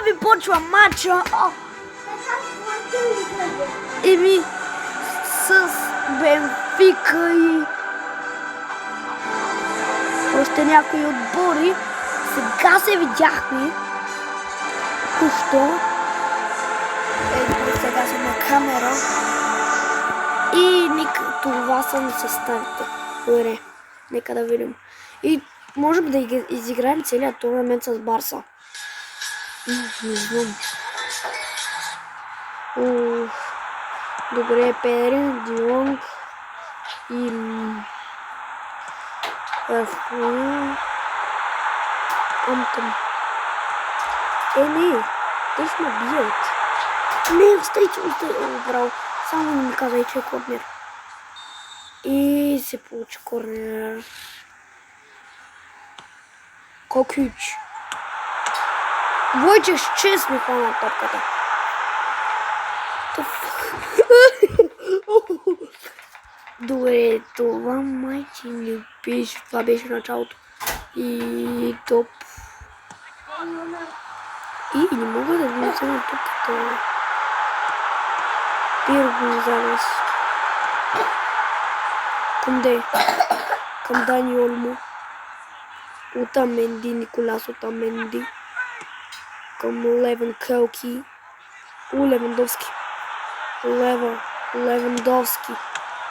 bi počela mača. И ми с Бенфика и още някои отбори. Сега се видяхме. Току-що. Ето сега съм на камера. И това са ни съставите. Добре, нека да видим. И можем да изиграем целият турнамент с Барса. Не знам. Добре, Педри, Дионг и Амтъм. Не, те ще ме бият. Не, остайте, браво. Само не ми казай, че е корнер. И се получи корнер. Кокюч. Войче с чест ми хвана топката. Добре, това майче не беше. Това беше началото. И топ. И не мога да ви взема топката. Пир Гонзалес. Къде? Към Дани Олмо. Отаменди, Николас Отаменди. Към Леван Кълки. Левандовски. Левандовски.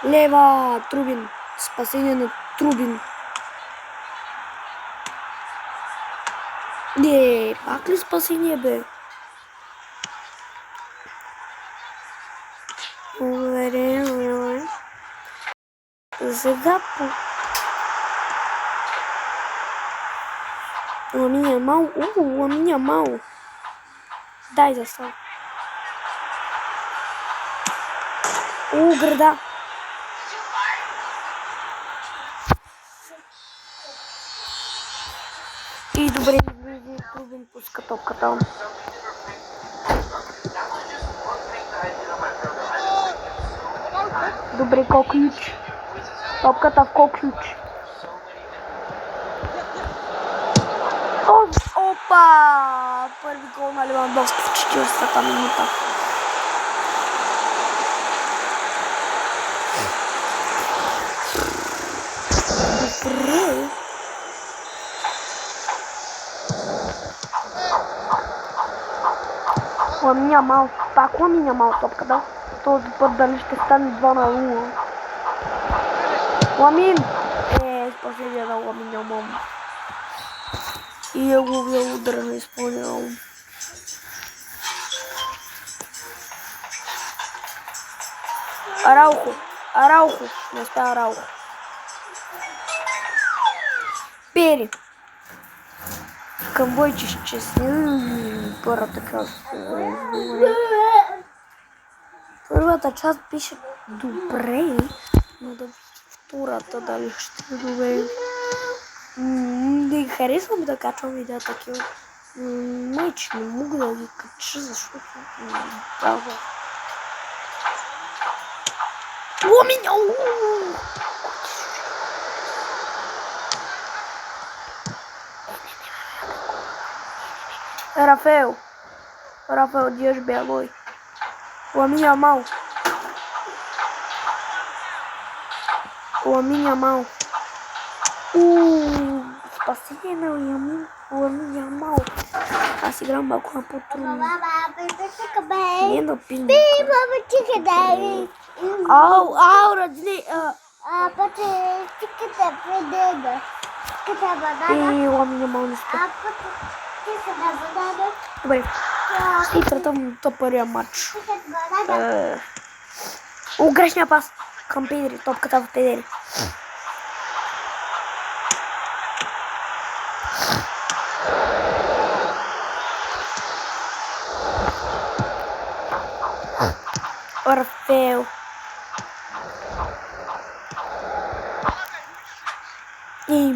Лева! Трубин. Спасение на Трубин. Не, пак ли спасение бе? Уверен. Сега по... Ламин Ямал. Ламин Ямал. Дай за слава. Града. И добре, Трубин пуска топката. Добре, Коключ. Топката в Коключ. Опа! Първи гол на Левандовски в 40-та минута. Добре. Ламин Ямал. Пак Ламин Ямал топката. Този път дали ще стане 2-0. Ламин! Спасение на Ламин Ямал. И неговия удар не изпълнял. Араухо. Не става Араухо. Пери. Към Бойче първата част пише добре, но да втората дали ще е добре. Не харесвам да качвам видеа такива. Майче не мога да ги кача, защото браво. Ламин! Рафаел Диаш Белой. Ламин Ямал. Спасение на Ламин Ямал. Аз играм малко на по-трудно. Не на пинка. Ау, родили. И Ламин Ямал не спа. Добре. И третам първия матч. Грешния пас към Педри. Топката в Педри. Рафаел. И